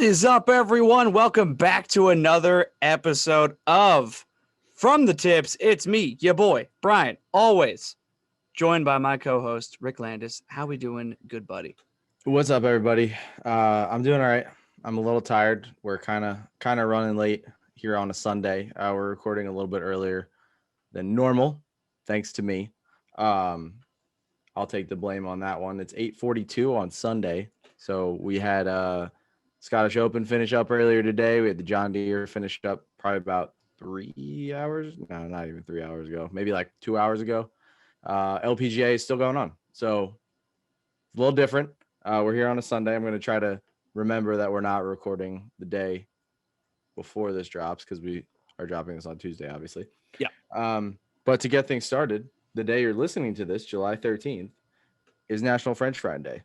What is up, everyone? Welcome back to another episode of From the Tips. It's me, your boy, Brian, always joined by my co-host, Rick Landis. How we doing, good buddy? What's up, everybody? I'm doing all right. I'm a little tired. We're kind of running late here on a Sunday. We're recording a little bit earlier than normal, thanks to me. I'll take the blame on that one. It's 8:42 on Sunday, so we had Scottish Open finish up earlier today. We had the John Deere finish up probably about 3 hours. No, not even 3 hours ago. Maybe like 2 hours ago. LPGA is still going on, so it's a little different. We're here on a Sunday. I'm going to try to remember that we're not recording the day before this drops because we are dropping this on Tuesday, obviously. Yeah. But to get things started, the day you're listening to this, July 13th, is National French Fry Day.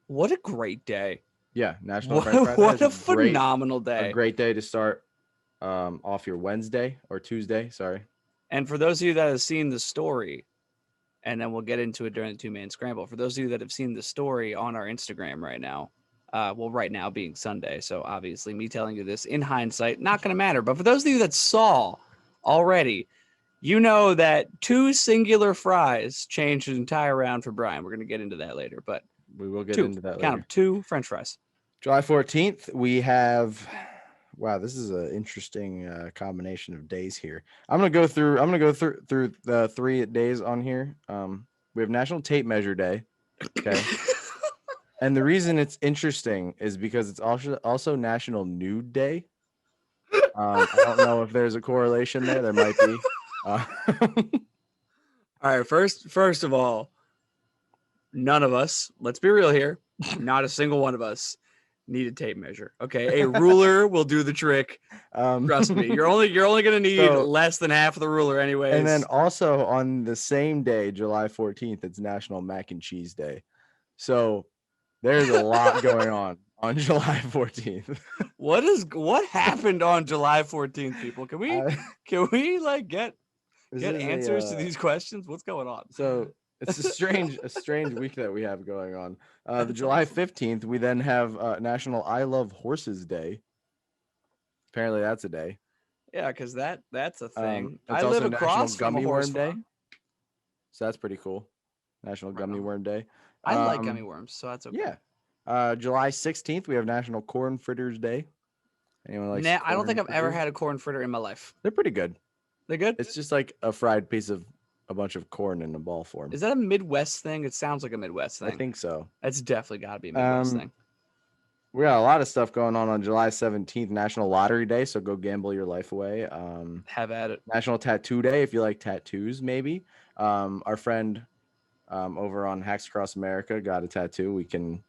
What a great day. Yeah, National French Fry Day. What a phenomenal day. A great day to start off your Wednesday or Tuesday, sorry. And for those of you that have seen the story, and then we'll get into it during the Two Man Skramble. For those of you that have seen the story on our Instagram right now, right now being Sunday, so obviously me telling you this in hindsight, not going to matter. But for those of you that saw already, you know that two singular fries changed an entire round for Brian. We're going to get into that later, but we will get into that later. Count them, 2 French fries. July 14th, we have... Wow, this is an interesting combination of days here. I'm gonna go through the 3 days on here. We have National Tape Measure Day. Okay. And the reason it's interesting is because it's also National Nude Day. I don't know if there's a correlation there. There might be. All right, first of all, none of us, let's be real here, not a single one of us need a tape measure. Okay, a ruler will do the trick. Trust me, you're only gonna need less than half of the ruler anyways. And then also on the same day, July 14th, it's National Mac and Cheese Day. So there's a lot going on July 14th. What happened on July 14th, people? Can we like get answers to these questions? What's going on? So it's a strange week that we have going on. The July 15th, we then have National I Love Horses Day. Apparently that's a day. Yeah, because that's a thing. I live across from Gummy Worm Day. So that's pretty cool. National Gummy Worm Day. I like gummy worms, so that's okay. Yeah. July 16th, we have National Corn Fritters Day. Anyone likes I don't think I've ever had a corn fritter in my life. They're pretty good. They're good? It's just like a fried piece of a bunch of corn in a ball form. Is that a Midwest thing? It sounds like a Midwest thing. I think so. It's definitely got to be a Midwest thing. We got a lot of stuff going on July 17th, National Lottery Day, so go gamble your life away. Have at it. National Tattoo Day, if you like tattoos, maybe. Our friend over on Hacks Across America got a tattoo. We can...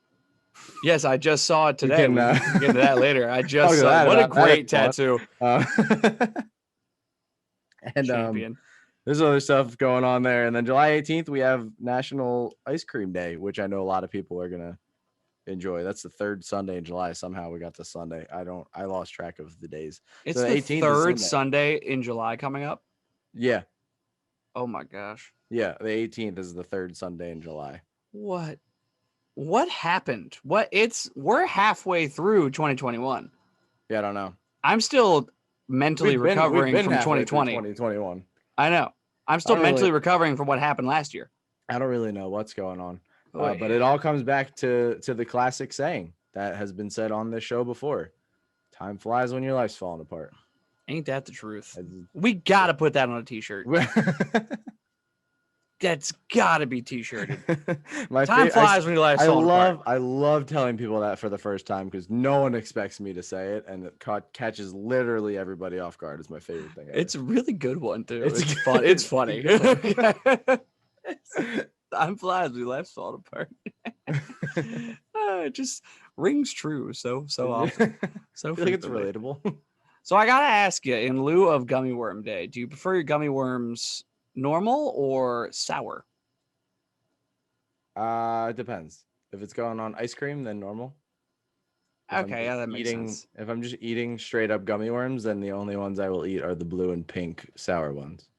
Yes, I just saw it today. We can get into that later. I just saw what a great tattoo. And Champion. There's other stuff going on there. And then July 18th, we have National Ice Cream Day, which I know a lot of people are going to enjoy. That's the third Sunday in July. Somehow we got to Sunday. I lost track of the days. It's so the 18th third Sunday in July coming up? Yeah. Oh, my gosh. Yeah, the 18th is the third Sunday in July. What happened? We're halfway through 2021. Yeah, I don't know. I'm still mentally recovering from 2020. 2021. I know. I'm still mentally recovering from what happened last year. I don't really know what's going on. But it all comes back to the classic saying that has been said on this show before. Time flies when your life's falling apart. Ain't that the truth? We got to put that on a t-shirt. That's got to be t-shirted. Time flies when your life's falling apart. I love telling people that for the first time because no one expects me to say it, and it catches literally everybody off guard. It's my favorite thing ever. It's a really good one, too. It's fun. It's funny. Time flies when your life's falling apart. It just rings true so often. So I think it's relatable. So I got to ask you, in lieu of Gummy Worm Day, do you prefer your gummy worms normal or sour? It depends. If it's going on ice cream, then normal. Okay, yeah, that makes sense. If I'm just eating straight up gummy worms, then the only ones I will eat are the blue and pink sour ones.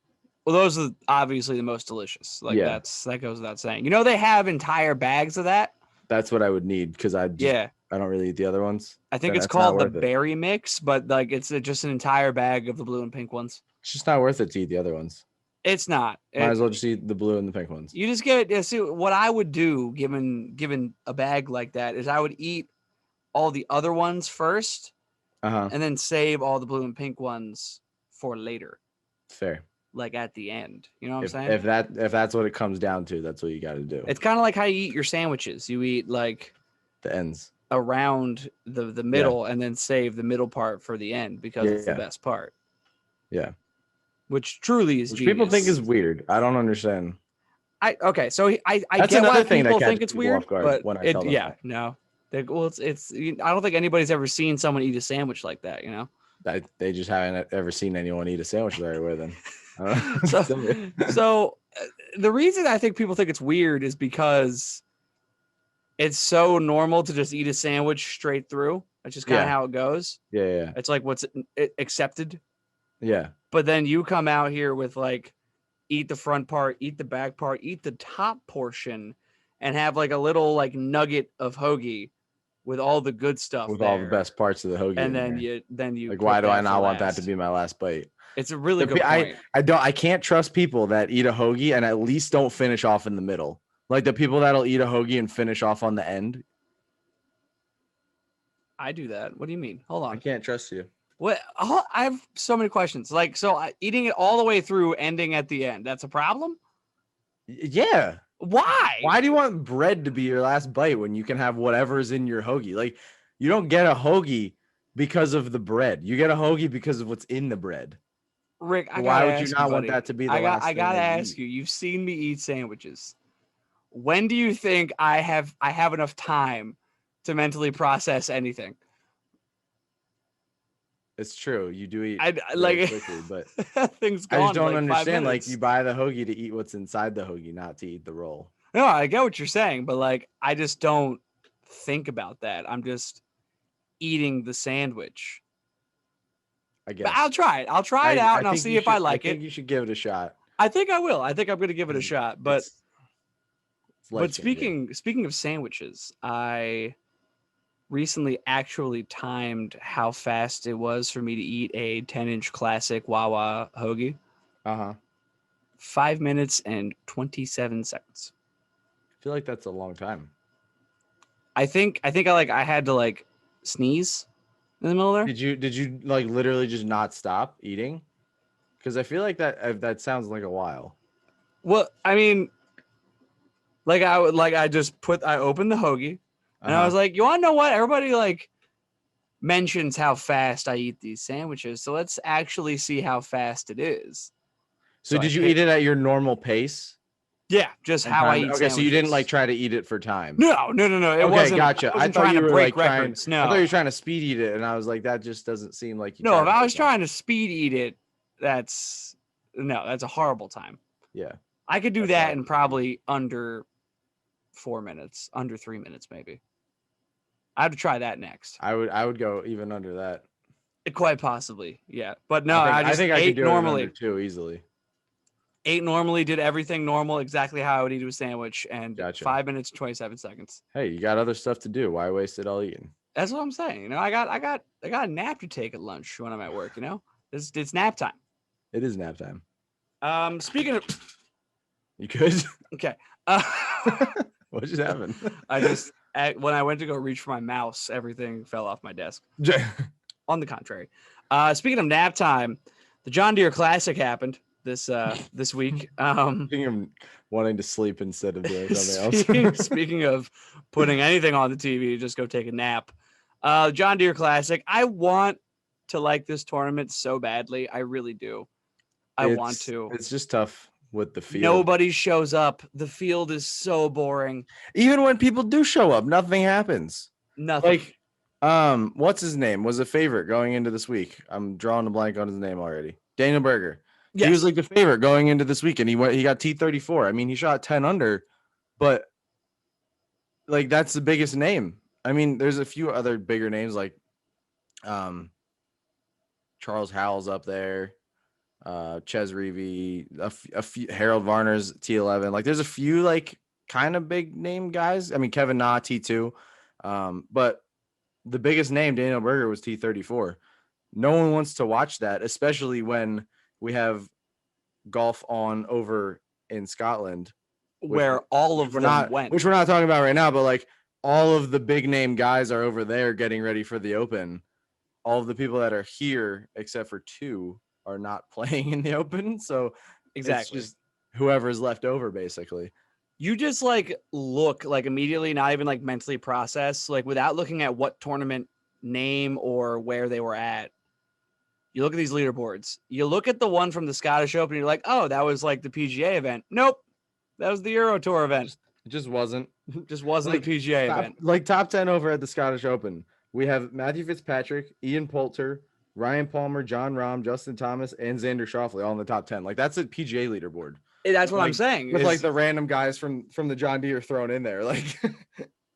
Well, those are obviously the most delicious. Like that goes without saying. You know, they have entire bags of that. That's what I would need because I'd I don't really eat the other ones. I think Then it's that's not called the worth it. berry mix, but like it's just an entire bag of the blue and pink ones. It's just not worth it to eat the other ones. It's not. Might as well just eat the blue and the pink ones. You just get it. See, what I would do, given a bag like that, is I would eat all the other ones first, and then save all the blue and pink ones for later, Fair. like at the end. You know what I'm saying? If that's what it comes down to, that's what you got to do. It's kind of like how you eat your sandwiches. You eat like the ends around the middle, and then save the middle part for the end because it's the best part. Yeah. Which truly is Which genius. people think is weird. I don't understand. Okay, so I That's get why another thing people that think it's catches people weird, off guard but when I tell them that. no. Well, it's I don't think anybody's ever seen someone eat a sandwich like that, you know? They just haven't ever seen anyone eat a sandwich that way then. So the reason I think people think it's weird is because it's so normal to just eat a sandwich straight through. That's just kind of how it goes. Yeah. It's like what's accepted. Yeah. But then you come out here with like, eat the front part, eat the back part, eat the top portion, and have like a little like nugget of hoagie with all the good stuff. With all the best parts of the hoagie. And then you like, why do I not want that to be my last bite? It's a really good point. I can't trust people that eat a hoagie and at least don't finish off in the middle. Like the people that'll eat a hoagie and finish off on the end. I do that. What do you mean? Hold on. I can't trust you. What? I have so many questions. Like, so eating it all the way through, ending at the end, that's a problem? Yeah. Why? Why do you want bread to be your last bite when you can have whatever's in your hoagie? Like, you don't get a hoagie because of the bread. You get a hoagie because of what's in the bread. Rick, why would you not want that to be the last thing? I gotta ask you. You've seen me eat sandwiches. When do you think I have enough time to mentally process anything? It's true. You do eat like quickly, but things I just don't understand. Like, you buy the hoagie to eat what's inside the hoagie, not to eat the roll. No, I get what you're saying, but like, I just don't think about that. I'm just eating the sandwich. I guess. But I'll try it. I'll try it out, and I'll see if I like it. I think you should give it a shot. I think I will. I think I'm going to give it a shot. But speaking of sandwiches, I recently actually timed how fast it was for me to eat a 10-inch classic Wawa hoagie. 5 minutes and 27 seconds. I feel like that's a long time. I think I had to like sneeze in the middle there. Did you like literally just not stop eating? Because I feel like that sounds like a while. Well, I mean, I opened the hoagie and I was like, you want to know what? Everybody like mentions how fast I eat these sandwiches, so let's actually see how fast it is. So did you eat it at your normal pace? Yeah, just how I eat sandwiches. So you didn't like try to eat it for time. No. It wasn't. Gotcha. I thought you were break records. I thought you were trying to speed eat it, and I was like, that just doesn't seem like you. No, if I was trying to speed eat it, that's a horrible time. Yeah, I could do that in probably under 4 minutes, under 3 minutes, maybe. I have to try that next. I would go even under that. Quite possibly, yeah. But no, I think I could do normally. It under 2 easily. Ate normally, did everything normal, exactly how I would eat a sandwich, and 5 minutes, 27 seconds. Hey, you got other stuff to do. Why waste it all eating? That's what I'm saying. You know, I got a nap to take at lunch when I'm at work. You know, it's nap time. It is nap time. Speaking of, you could. Okay. What just happened? When I went to go reach for my mouse, everything fell off my desk. On the contrary, speaking of nap time, the John Deere Classic happened this week. Speaking of wanting to sleep instead of doing something else. Speaking of putting anything on the TV, just go take a nap. John Deere Classic. I want to like this tournament so badly. I really do. I want to. It's just tough with the field. Nobody shows up. The field is so boring. Even when people do show up, nothing happens. Nothing. Like, what's his name? Was a favorite going into this week. I'm drawing a blank on his name already. Daniel Berger. Yes. He was like the favorite going into this week, and he got T34. I mean, he shot 10 under, but like that's the biggest name. I mean, there's a few other bigger names like Charles Howell's up there, Ches Reavy, a few Harold Varner's T11. Like there's a few like kind of big name guys. I mean, Kevin Na T2. But the biggest name, Daniel Berger, was T34. No one wants to watch that, especially when we have golf on over in Scotland, which where all of them went. which we're not talking about right now, but like all of the big name guys are over there getting ready for the Open. All of the people that are here, except for two, are not playing in the Open. So Exactly. it's just whoever's left over, basically. You just like look like immediately, not even like mentally process, like without looking at what tournament name or where they were at. You look at these leaderboards. You look at the one from the Scottish Open. You're like, oh, that was like the PGA event. Nope, that was the Euro Tour event. It just wasn't. Just wasn't Like, the PGA event. Like top 10 over at the Scottish Open. We have Matthew Fitzpatrick, Ian Poulter, Ryan Palmer, John Rahm, Justin Thomas, and Xander Schauffele all in the top 10. Like that's a PGA leaderboard. That's what I'm saying. With like the random guys from the John Deere thrown in there. Like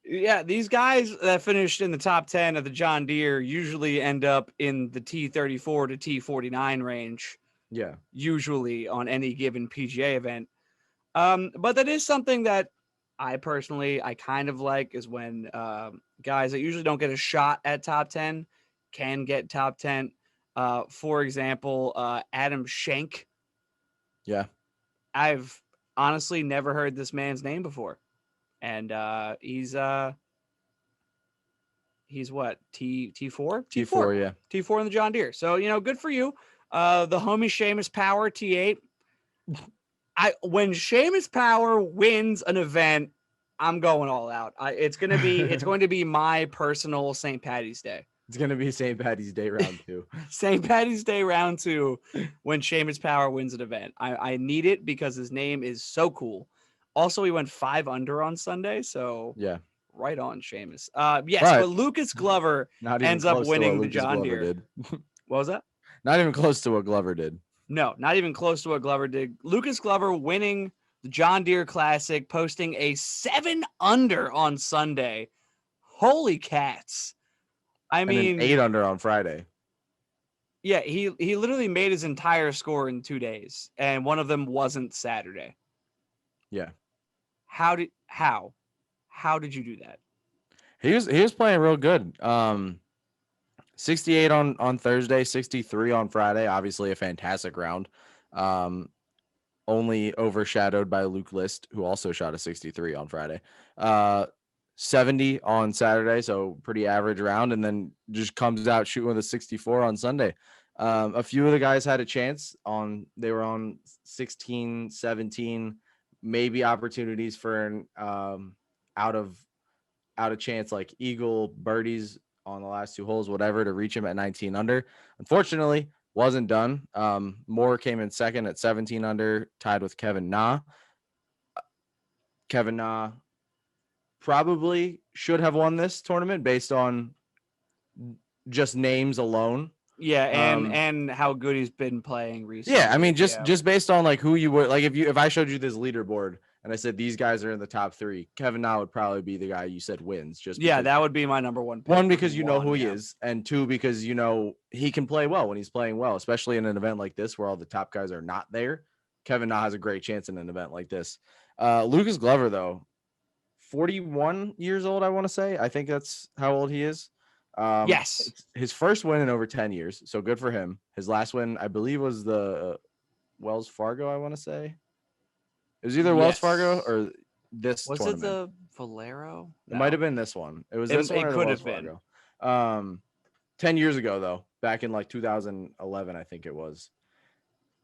yeah, these guys that finished in the top 10 of the John Deere usually end up in the T34 to T49 range. Yeah. Usually on any given PGA event. But that is something that I kind of like is when guys that usually don't get a shot at top 10 can get top 10. For example, Adam Schenk. Yeah. I've honestly never heard this man's name before. And he's what? T4? T4, yeah. T4 in the John Deere. So, good for you. The homie Seamus Power, T8. When Seamus Power wins an event, I'm going all out. It's going to be my personal St. Patty's Day. It's going to be St. Patty's Day round 2. St. Patty's Day round 2 when Seamus Power wins an event. I need it because his name is so cool. Also, he went 5 under on Sunday, so yeah, right on Seamus. Yes, but Lucas Glover ends up winning the John Deere. What was that? Not even close to what Glover did. No, not even close to what Glover did. Lucas Glover winning the John Deere Classic, posting a 7 under on Sunday. Holy cats. I mean, 8 under on Friday. Yeah, he literally made his entire score in 2 days, and one of them wasn't Saturday. Yeah. How did you do that? He was playing real good. 68 on Thursday, 63 on Friday. Obviously a fantastic round. Only overshadowed by Luke List, who also shot a 63 on Friday. 70 on Saturday, so pretty average round, and then just comes out shooting with a 64 on Sunday. A few of the guys had a chance they were on 16, 17, maybe opportunities for an out of chance, like eagle birdies on the last 2 holes, whatever, to reach him at 19 under. Unfortunately, wasn't done. Moore came in second at 17 under, tied with Kevin Na. Kevin Na probably should have won this tournament based on just names alone. Yeah, and how good he's been playing recently. Yeah, I mean, just based on like who you would like, if I showed you this leaderboard and I said these guys are in the top 3, Kevin Na would probably be the guy you said wins. That would be my number 1 pick. 1, because you know who he is, and 2, because he can play well when he's playing well, especially in an event like this where all the top guys are not there. Kevin Na has a great chance in an event like this. Lucas Glover, though, 41 years old, I want to say. I think that's how old he is. Yes. His first win in over 10 years, so good for him. His last win, I believe, was the Wells Fargo, I want to say. It was either Wells Fargo or this tournament. Was it the Valero? No. It might have been this one. It was this one. It could have been. 10 years ago, though, back in like 2011, I think it was.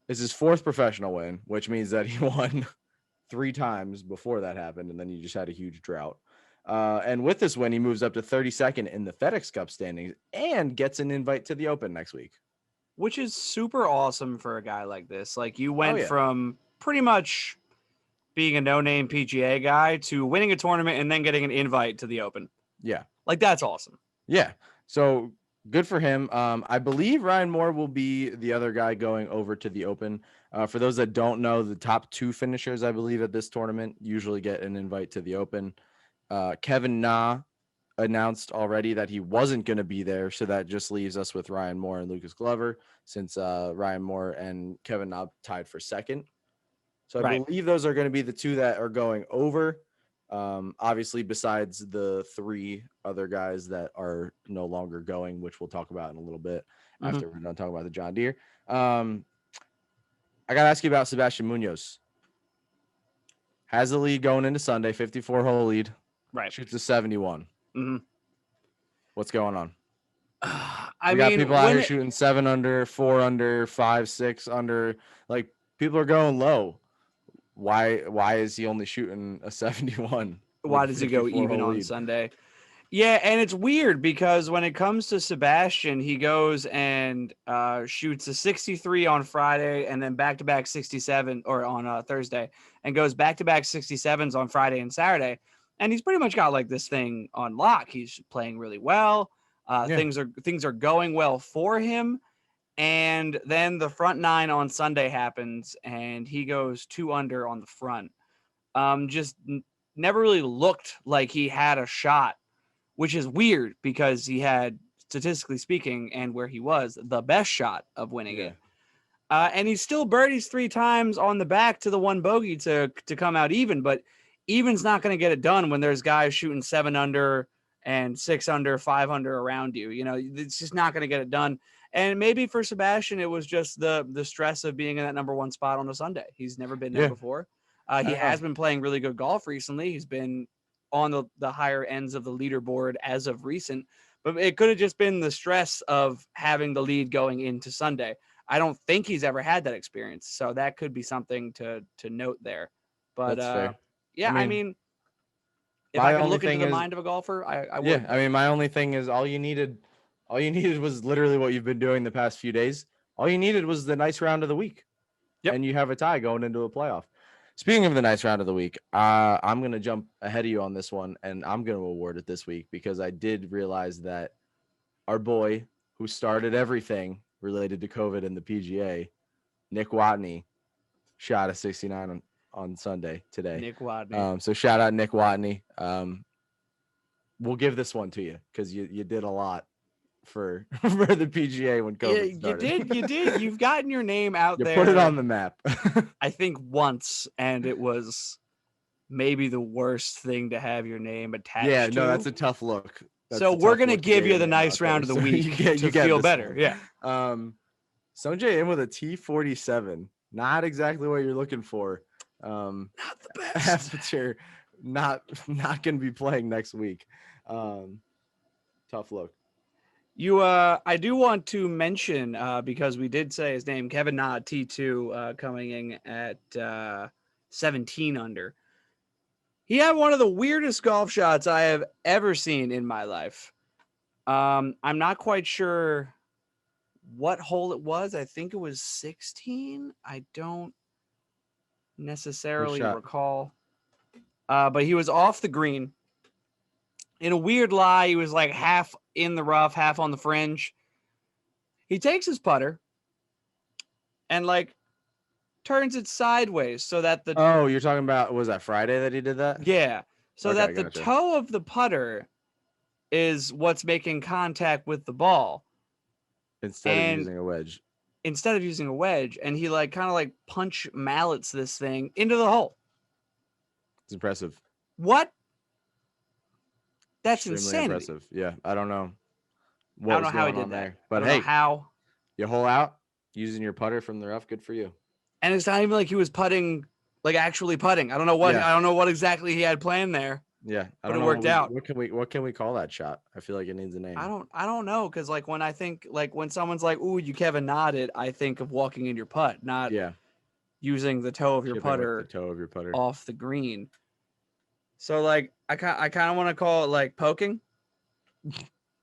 It's his 4th professional win, which means that he won 3 times before that happened, and then he just had a huge drought. And with this win, he moves up to 32nd in the FedEx Cup standings and gets an invite to the Open next week. Which is super awesome for a guy like this. Like, you went from pretty much being a no-name PGA guy to winning a tournament and then getting an invite to the Open. Yeah. Like, that's awesome. Yeah. So good for him. I believe Ryan Moore will be the other guy going over to the Open. For those that don't know, the top 2 finishers, I believe, at this tournament usually get an invite to the Open. Kevin Na announced already that he wasn't going to be there, so that just leaves us with Ryan Moore and Lucas Glover, since Ryan Moore and Kevin Na tied for second. So I believe those are going to be the 2 that are going over. Obviously, besides the 3 other guys that are no longer going, which we'll talk about in a little bit after we're done talking about the John Deere. I got to ask you about Sebastian Munoz. Has the lead going into Sunday, 54-hole lead. Right. Shoots a 71. Mm-hmm. What's going on? We got people out here shooting 7 under, 4 under, 5, 6 under. Like, people are going low. Why is he only shooting a 71? Why does he go even on Sunday? Yeah, and it's weird because when it comes to Sebastian, he goes and shoots a 63 on Friday and then back-to-back 67 or on Thursday and goes back-to-back 67s on Friday and Saturday. And he's pretty much got like this thing on lock. He's playing really well. Things are going well for him. And then the front 9 on Sunday happens and he goes 2 under on the front. Just never really looked like he had a shot, which is weird because he had, statistically speaking, and where he was, the best shot of winning it. And he still birdies 3 times on the back to the 1 bogey to come out even, but even's not going to get it done when there's guys shooting 7 under and 6 under, 5 under around you. You know, it's just not going to get it done. And maybe for Sebastian, it was just the stress of being in that number 1 spot on a Sunday. He's never been there before. He has been playing really good golf recently. He's been on the higher ends of the leaderboard as of recent, but it could have just been the stress of having the lead going into Sunday. I don't think he's ever had that experience, so that could be something to note there. But that's fair. Yeah, I mean if I could look into the mind of a golfer, I would. Yeah, I mean, my only thing is all you needed was literally what you've been doing the past few days. All you needed was the nice round of the week, and you have a tie going into a playoff. Speaking of the nice round of the week, I'm going to jump ahead of you on this one, and I'm going to award it this week because I did realize that our boy who started everything related to COVID and the PGA, Nick Watney, shot a 69 on Sunday today. Nick Watney. So shout out Nick Watney. We'll give this one to you because you did a lot for the PGA when COVID started. You did. You've gotten your name out there. You put it on the map. I think once, and it was maybe the worst thing to have your name attached to. Yeah, no, that's a tough look. So we're going to give you the nice round of the week to feel better. Yeah. Sonjay in with a T47. Not exactly what you're looking for. Not the best. Amateur, not going to be playing next week. Tough look. I do want to mention, because we did say his name, Kevin Na, T2, coming in at 17 under. He had one of the weirdest golf shots I have ever seen in my life. I'm not quite sure what hole it was. I think it was 16. I don't necessarily recall. But he was off the green. In a weird lie, he was like half in the rough, half on the fringe. He takes his putter and like turns it sideways so that the... Oh, you're talking about, was that Friday that he did that? Yeah. So that the toe of the putter is what's making contact with the ball. Instead of using a wedge. And he like kind of like punch mallets this thing into the hole. It's impressive. What? That's extremely insanity. Impressive. Yeah, I don't know. I don't know how he did that. There. But hey, how you hole out using your putter from the rough. Good for you. And it's not even like he was putting, like actually putting. I don't know what exactly he had planned there. Yeah, but it worked out. What can we call that shot? I feel like it needs a name. I don't know, because like when I think like when someone's like, "Ooh, you Kevin nodded," I think of walking in your putt, not using the toe of your putter, off the green. So like I kind of want to call it like poking.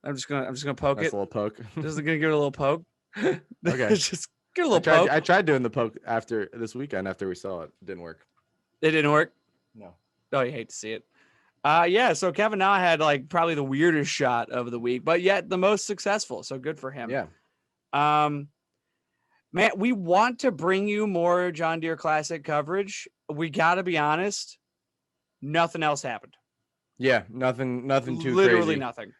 I'm just gonna poke it. A little poke. Just gonna give it a little poke. Okay. Just get a little poke. I tried doing the poke after this weekend after we saw it. It didn't work. It didn't work? No. Oh, you hate to see it. Yeah, so Kevin Na had like probably the weirdest shot of the week, but yet the most successful. So good for him. Yeah. Man, we want to bring you more John Deere Classic coverage. We got to be honest. Nothing else happened. Yeah, nothing too Literally crazy. Nothing.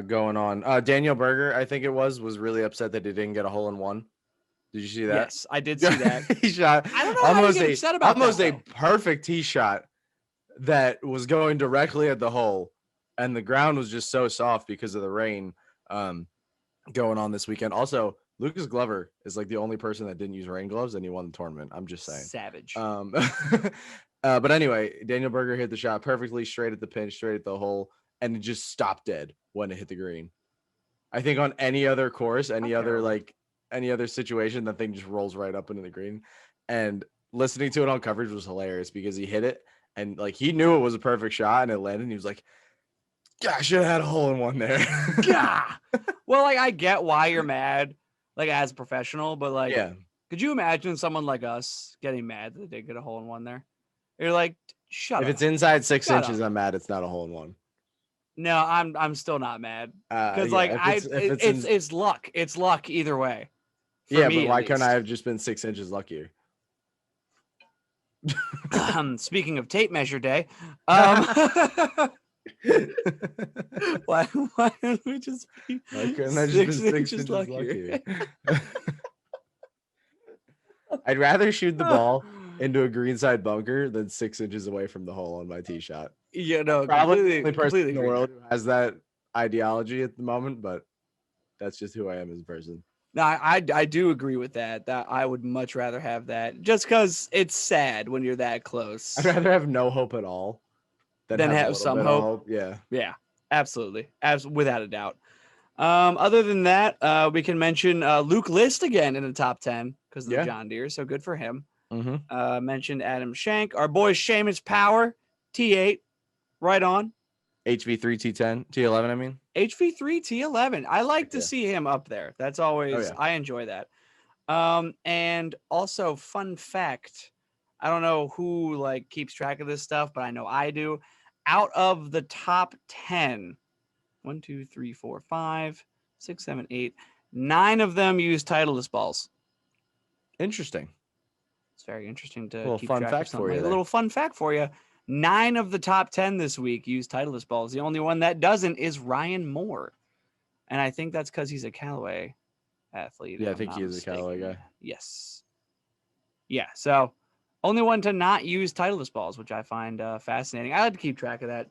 Going on. Daniel Berger, I think it was really upset that he didn't get a hole in one. Did you see that? Yes, I did see that. He shot. I don't know how you get upset about almost that, a perfect tee shot. that was going directly at the hole, and the ground was just so soft because of the rain going on this weekend. Also, Lucas Glover is like the only person that didn't use rain gloves, and he won the tournament. I'm just saying. Savage. But anyway, Daniel Berger hit the shot perfectly straight at the pin, straight at the hole, and it just stopped dead when it hit the green. I think on any other course, any other situation, that thing just rolls right up into the green. And listening to it on coverage was hilarious because he hit it and like he knew it was a perfect shot and it landed. And he was like, "Yeah, I should have had a hole in one there." Yeah. Well, like I get why you're mad, like as a professional, but like, Yeah. could you imagine someone like us getting mad that they get a hole in one there? You're like, shut If up. it's inside 6 Shut inches, up. I'm mad. It's not a hole in one. No, I'm still not mad because Yeah, like if it's luck. It's luck either way. For yeah, me, but at why couldn't I least. have just been 6 inches luckier? Speaking of tape measure day, why don't we just be Why couldn't I just been 6 inches inches luckier? luckier? I'd rather shoot the ball into a greenside bunker than 6 inches away from the hole on my tee shot. Yeah, no, Probably the only person completely in the agree. world who has that ideology at the moment, but that's just who I am as a person. No, I do agree with that. That I would much rather have that, just because it's sad when you're that close. I'd rather have no hope at all than have a have little some bit hope. of hope. Yeah. Yeah, absolutely, without a doubt. Other than that, we can mention Luke List again in the top 10 because of the John Deere, so good for him. Mm-hmm. Mentioned Adam Shank, our boy Seamus Power, T8, right on. HV3 T10, T11, I mean. HV3 T11. I like to see him up there. That's always, I enjoy that. And also, fun fact, I don't know who like keeps track of this stuff, but I know I do. Out of the top 10, 1, 2, 3, 4, 5, 6, 7, 8, 9 of them use Titleist balls. Interesting. It's very interesting to little keep fun track fact of something. for you A there. little fun fact for you. 9 of the top 10 this week use Titleist balls. The only one that doesn't is Ryan Moore. And I think that's because he's a Callaway athlete. Yeah, I if think I'm he not is a Callaway mistaken. guy. Yes. Yeah, so only one to not use Titleist balls, which I find fascinating. I like to keep track of that.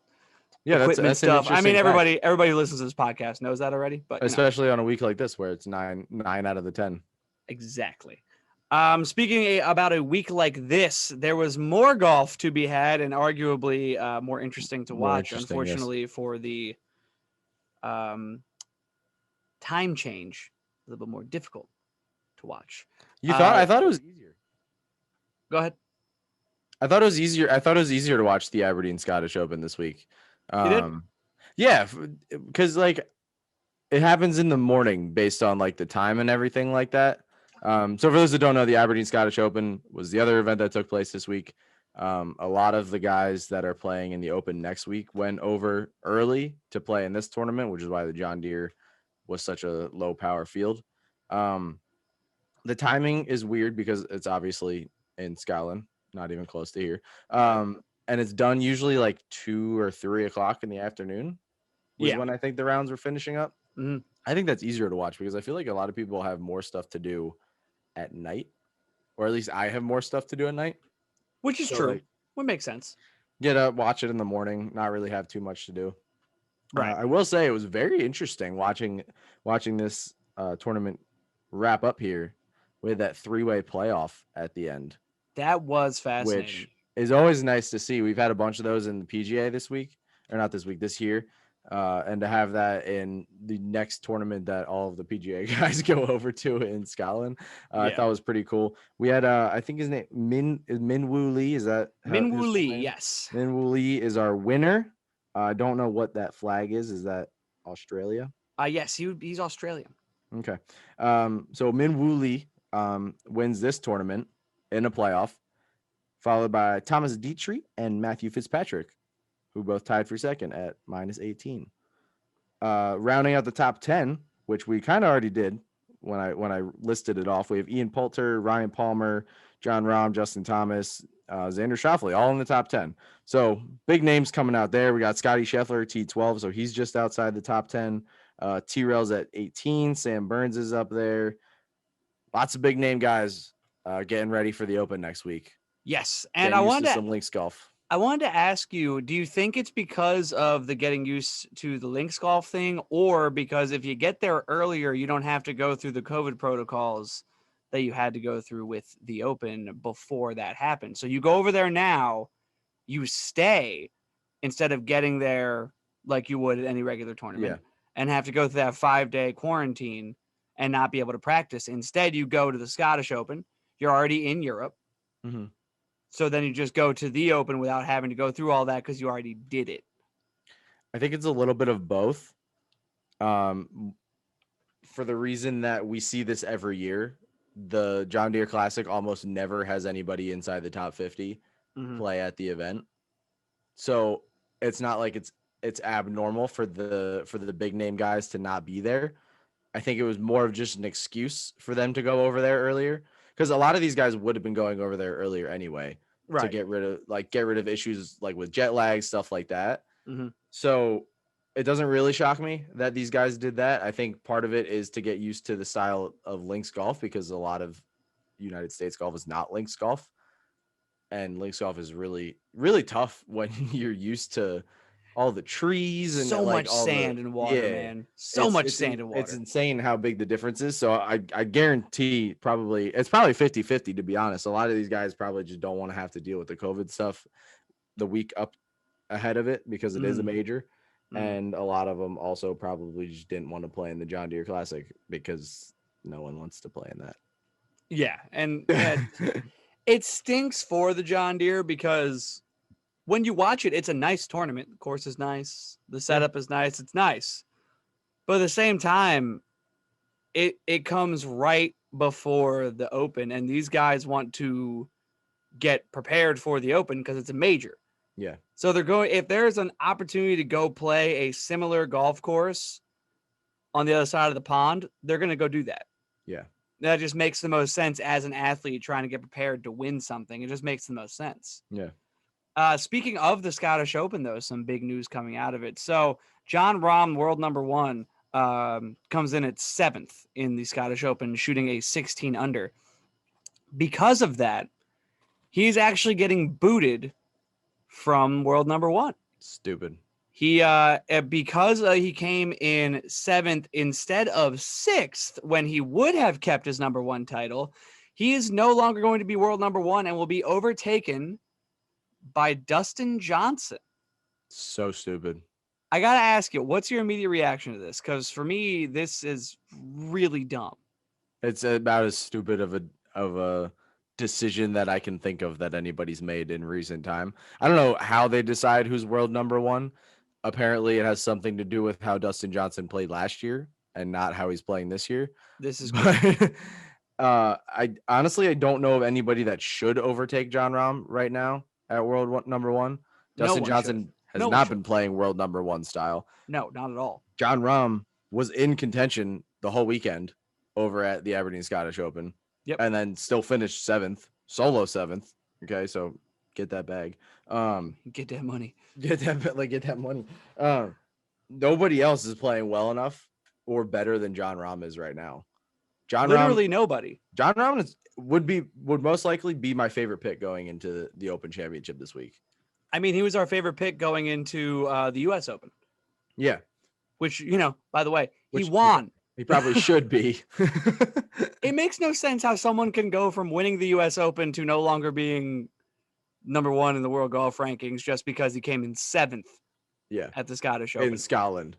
Yeah, Equipment that's stuff. I mean, interesting fact. everybody who listens to this podcast knows that already, but Especially on a week like this where it's 9 out of the 10. Exactly. Speaking about a week like this, there was more golf to be had and arguably more interesting to watch. Unfortunately, for the time change, a little bit more difficult to watch. I thought it was easier. Go ahead. I thought it was easier to watch the Aberdeen Scottish Open this week. You did? Yeah, because like it happens in the morning based on like the time and everything like that. So for those that don't know, the Aberdeen Scottish Open was the other event that took place this week. A lot of the guys that are playing in the Open next week went over early to play in this tournament, which is why the John Deere was such a low power field. The timing is weird because it's obviously in Scotland, not even close to here. And it's done usually like 2 or 3 o'clock in the afternoon was when I think the rounds were finishing up. Mm-hmm. I think that's easier to watch because I feel like a lot of people have more stuff to do at night, or at least I have more stuff to do at night. Which is true. Like, would make sense. Get up, watch it in the morning, not really have too much to do. Right. I will say it was very interesting watching this tournament wrap up here with that 3-way playoff at the end. That was fascinating. Which is always nice to see. We've had a bunch of those in the PGA this week, or not this week, this year. And to have that in the next tournament that all of the PGA guys go over to in Scotland, I thought was pretty cool. We had, I think his name, Min Woo Lee. Is that Min Woo Lee? Yes. Min Woo Lee is our winner. I don't know what that flag is. Is that Australia? Yes, he's Australian. Okay. So Min Woo Lee wins this tournament in a playoff, followed by Thomas Dietrich and Matthew Fitzpatrick, who both tied for second at -18. Rounding out the top 10, which we kind of already did when I listed it off, we have Ian Poulter, Ryan Palmer, John Rahm, Justin Thomas, Xander Schauffele, all in the top 10. So big names coming out there. We got Scotty Scheffler, T12, so he's just outside the top 10. T-Rail's at 18. Sam Burns is up there. Lots of big name guys getting ready for the Open next week. Yes, and I wanted to some links golf. I wanted to ask you, do you think it's because of the getting used to the links golf thing, or because if you get there earlier, you don't have to go through the COVID protocols that you had to go through with the Open before that happened? So you go over there now, you stay instead of getting there like you would at any regular tournament and have to go through that 5-day quarantine and not be able to practice. Instead, you go to the Scottish Open. You're already in Europe. Mm-hmm. So then you just go to the Open without having to go through all that because you already did it. I think it's a little bit of both. For the reason that we see this every year, the John Deere Classic almost never has anybody inside the top 50 play at the event. So it's not like it's abnormal for the big name guys to not be there. I think it was more of just an excuse for them to go over there earlier, because a lot of these guys would have been going over there earlier anyway to get rid of issues like with jet lag, stuff like that. So it doesn't really shock me that these guys did that. I think part of it is to get used to the style of links golf, because a lot of United States golf is not links golf, and links golf is really, really tough when you're used to all the trees and so like much all sand the and water, man. So much sand and water. It's insane how big the difference is. So I guarantee it's probably 50-50, to be honest. A lot of these guys probably just don't want to have to deal with the COVID stuff the week up ahead of it, because it is a major. And a lot of them also probably just didn't want to play in the John Deere Classic because no one wants to play in that. Yeah. And it stinks for the John Deere because when you watch it, it's a nice tournament. The course is nice. The setup is nice. It's nice. But at the same time, it comes right before the Open, and these guys want to get prepared for the Open because it's a major. Yeah. So they're going, if there's an opportunity to go play a similar golf course on the other side of the pond, they're going to go do that. Yeah. That just makes the most sense as an athlete trying to get prepared to win something. It just makes the most sense. Yeah. Speaking of the Scottish Open, though, some big news coming out of it. So John Rahm, world number one, comes in at 7th in the Scottish Open, shooting a 16 under. Because of that, he's actually getting booted from world number one. Stupid. He because he came in 7th instead of 6th when he would have kept his number one title, he is no longer going to be world number one and will be overtaken by Dustin Johnson. So stupid. I gotta ask you, what's your immediate reaction to this? Because for me, this is really dumb. It's about as stupid of a decision that I can think of that anybody's made in recent time. I don't know how they decide who's world number one. Apparently, it has something to do with how Dustin Johnson played last year and not how he's playing this year. This is good. I honestly don't know of anybody that should overtake John Rahm right now at world number one. Dustin Johnson has not been playing world number one style. No, not at all. John Rahm was in contention the whole weekend over at the Aberdeen Scottish Open. Yep. And then still finished 7th, solo 7th. Okay, so get that bag. Get that money. Get that money. Nobody else is playing well enough or better than John Rahm is right now. Literally nobody. John Rahm would most likely be my favorite pick going into the Open Championship this week. I mean, he was our favorite pick going into the U.S. Open. Yeah. Which, by the way, he won. He probably should be. It makes no sense how someone can go from winning the U.S. Open to no longer being number one in the world golf rankings just because he came in 7th. Yeah. At the Scottish Open. In Scotland.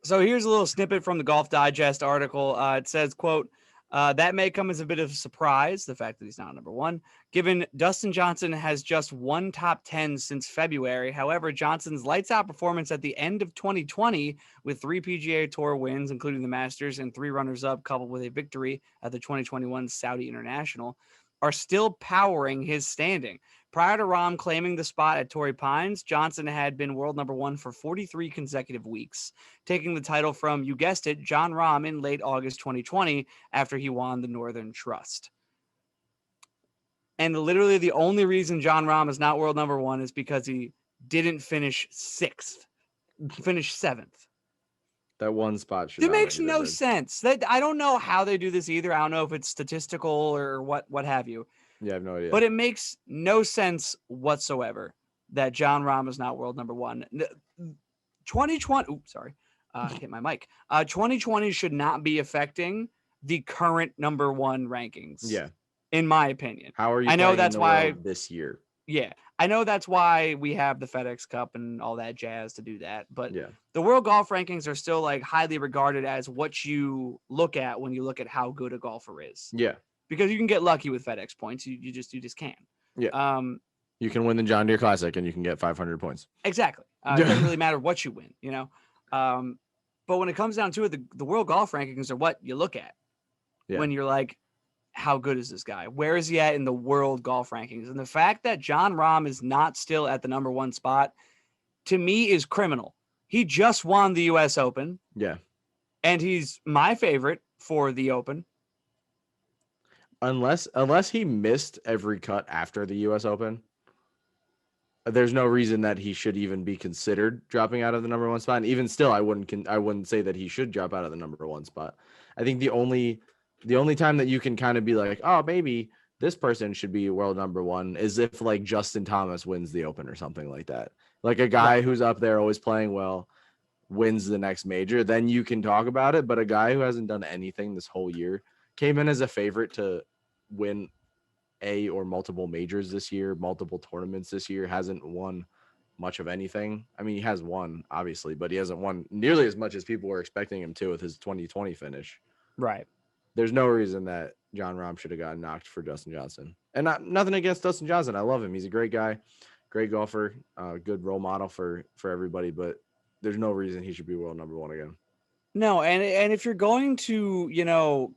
So here's a little snippet from the Golf Digest article. It says, quote, that may come as a bit of a surprise, the fact that he's not number one, given Dustin Johnson has just one top 10 since February. However, Johnson's lights out performance at the end of 2020 with 3 PGA Tour wins, including the Masters, and 3 runners-up, coupled with a victory at the 2021 Saudi International, are still powering his standing. Prior to Rahm claiming the spot at Torrey Pines, Johnson had been world number one for 43 consecutive weeks, taking the title from, you guessed it, John Rahm in late August 2020 after he won the Northern Trust. And literally the only reason John Rahm is not world number one is because he didn't finish 6th. He finished 7th. That one spot should. It makes no sense. I don't know how they do this either. I don't know if it's statistical or what have you. Yeah, I have no idea. But it makes no sense whatsoever. that John Rahm is not world number one. 2020, oops, sorry, hit my mic. 2020 should not be affecting the current number one rankings. Yeah. In my opinion. How are you I know playing that's in the why world this year? Yeah, I know that's why we have the FedEx Cup and all that jazz to do that. But Yeah. the world golf rankings are still like highly regarded as what you look at when you look at how good a golfer is. Yeah. Because you can get lucky with FedEx points. You just can. Yeah. You can win the John Deere Classic and you can get 500 points. Exactly. It doesn't really matter what you win, you know. But when it comes down to it, the world golf rankings are what you look at when you're like, how good is this guy? Where is he at in the world golf rankings? And the fact that John Rahm is not still at the number one spot, to me, is criminal. He just won the U.S. Open. Yeah. And he's my favorite for the Open. Unless he missed every cut after the U.S. Open, there's no reason that he should even be considered dropping out of the number one spot. And even still, I wouldn't say that he should drop out of the number one spot. I think the only time that you can kind of be like, oh, maybe this person should be world number one is if like Justin Thomas wins the Open or something like that. Like a guy who's up there always playing well wins the next major, then you can talk about it. But a guy who hasn't done anything this whole year, came in as a favorite to win a or multiple majors this year, multiple tournaments this year, hasn't won much of anything. I mean, he has won, obviously, but he hasn't won nearly as much as people were expecting him to with his 2020 finish. Right. There's no reason that John Rahm should have gotten knocked for Dustin Johnson. And nothing against Dustin Johnson. I love him. He's a great guy, great golfer, good role model for everybody, but there's no reason he should be world number one again. No, and if you're going to, you know,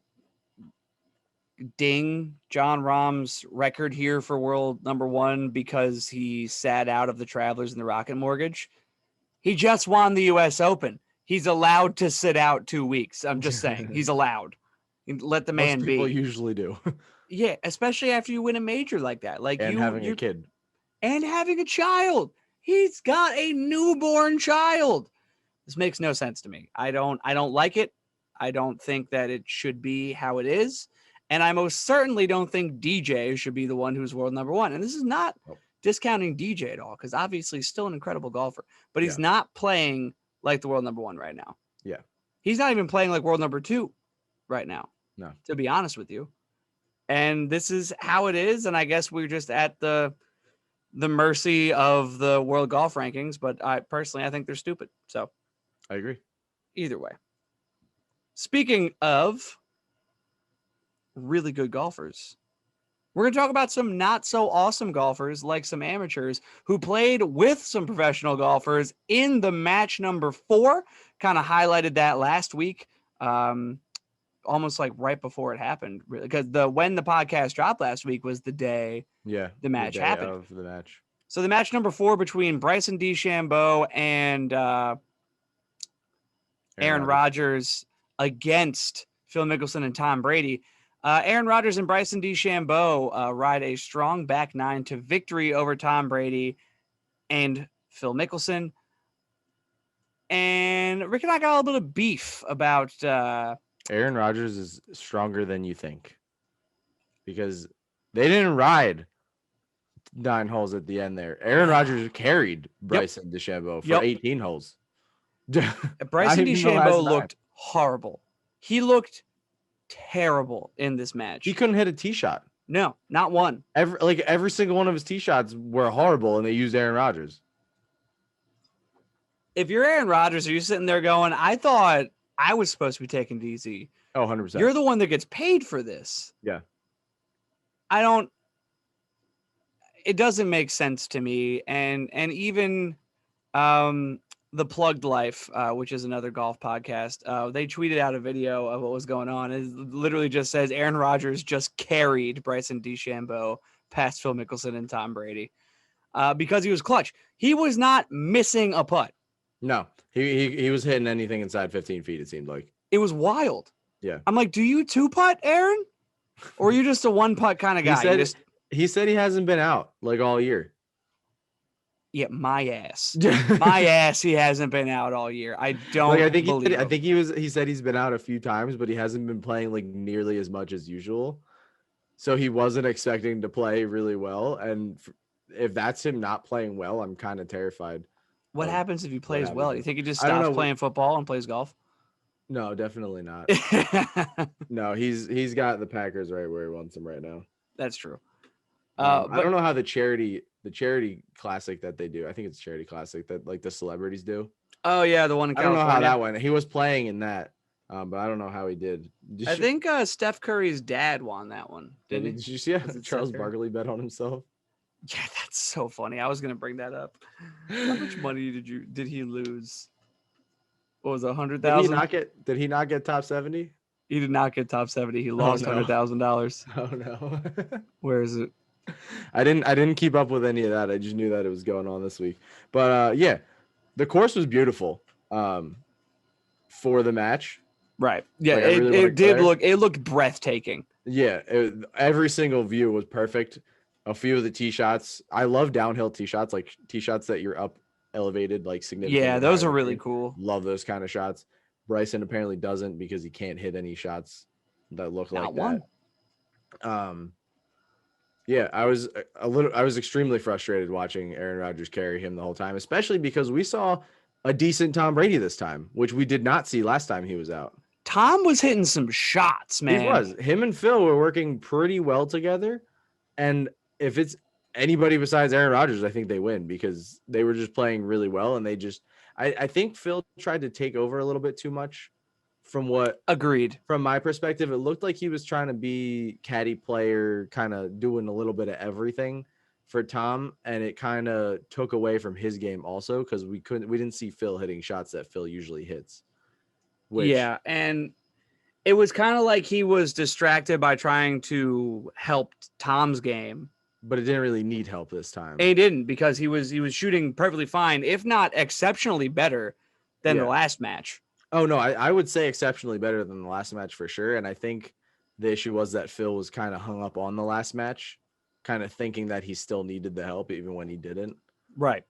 ding John Rahm's record here for world number one because he sat out of the Travelers and the Rocket Mortgage, he just won the U.S. Open. He's allowed to sit out 2 weeks. I'm just saying, he's allowed. Let the man be. Most people usually do. Yeah, especially after you win a major like that. Like and having a kid. And having a child. He's got a newborn child. This makes no sense to me. I don't like it. I don't think that it should be how it is. And I most certainly don't think DJ should be the one who's world number one. And this is not discounting DJ at all, because obviously he's still an incredible golfer, but he's not playing like the world number one right now. Yeah. He's not even playing like world number two right now. No. To be honest with you. And this is how it is. And I guess we're just at the mercy of the world golf rankings. But I think they're stupid. So I agree. Either way. Speaking of really good golfers, we're going to talk about some not so awesome golfers, like some amateurs who played with some professional golfers in the match number 4. Kind of highlighted that last week. Almost like right before it happened, really, because when the podcast dropped last week was the day the match happened. Of the match. So the match number 4 between Bryson DeChambeau and Aaron Rodgers against Phil Mickelson and Tom Brady. Aaron Rodgers and Bryson DeChambeau ride a strong back 9 to victory over Tom Brady and Phil Mickelson. And Rick and I got a little bit of beef about Aaron Rodgers is stronger than you think, because they didn't ride 9 holes at the end there. Aaron Rodgers carried Bryson DeChambeau for 18 holes. Bryson DeChambeau looked horrible. He looked terrible in this match. He couldn't hit a tee shot. No, not one. Every single one of his tee shots were horrible, and they used Aaron Rodgers. If you're Aaron Rodgers, are you sitting there going, I thought I was supposed to be taking it easy? Oh, 100%. You're the one that gets paid for this. Yeah. It doesn't make sense to me. And even The Plugged Life, which is another golf podcast, they tweeted out a video of what was going on. It literally just says Aaron Rodgers just carried Bryson DeChambeau past Phil Mickelson and Tom Brady because he was clutch. He was not missing a putt. No, he was hitting anything inside 15 feet, it seemed like. It was wild. Yeah. I'm like, do you 2-putt, Aaron? Or are you just a 1-putt kind of guy? He said he hasn't been out like all year. Yeah, my ass. My ass, he hasn't been out all year. I don't believe it. I think he said he's been out a few times, but he hasn't been playing like nearly as much as usual. So he wasn't expecting to play really well. And if that's him not playing well, I'm kind of terrified What of happens if he what plays happens. well? You think he just I don't stops know. playing football and plays golf? No, definitely not. No, he's got the Packers right where he wants them right now. That's true. I But don't know how the charity classic that they do. I think it's charity classic that like the celebrities do. oh yeah, the one in I don't know how California. that went. He was playing in that, but I don't know how he did. I think Steph Curry's dad won that one. Didn't he? Did you see how Was it Charles Steph Curry? Barkley bet on himself? Yeah, that's so funny. I was gonna bring that up. How much money did he lose? What was it, 100,000? Did he not get top 70? He did not get top 70. He Oh, lost no. $100,000. Oh no. Where is it? I didn't keep up with any of that. I just knew that it was going on this week. But yeah, the course was beautiful for the match. Right. Yeah, Like, I really it liked did Claire. it looked breathtaking. Yeah, every single view was perfect. A few of the tee shots. I love downhill tee shots, like tee shots that you're up elevated, like significantly. Yeah, those higher are than really green. cool. Love those kind of shots. Bryson apparently doesn't because he can't hit any shots that look Not like one. that. Yeah, I was extremely frustrated watching Aaron Rodgers carry him the whole time, especially because we saw a decent Tom Brady this time, which we did not see last time he was out. Tom was hitting some shots, man. He was. Him and Phil were working pretty well together. And if it's anybody besides Aaron Rodgers, I think they win because they were just playing really well. And I think Phil tried to take over a little bit too much Agreed. From my perspective. It looked like he was trying to be caddy player, kind of doing a little bit of everything for Tom. And it kind of took away from his game also because we didn't see Phil hitting shots that Phil usually hits. Yeah, and it was kind of like he was distracted by trying to help Tom's game. But it didn't really need help this time. He didn't because he was shooting perfectly fine, if not exceptionally better than the last match. Oh, no, I would say exceptionally better than the last match for sure. And I think the issue was that Phil was kind of hung up on the last match, kind of thinking that he still needed the help even when he didn't. Right.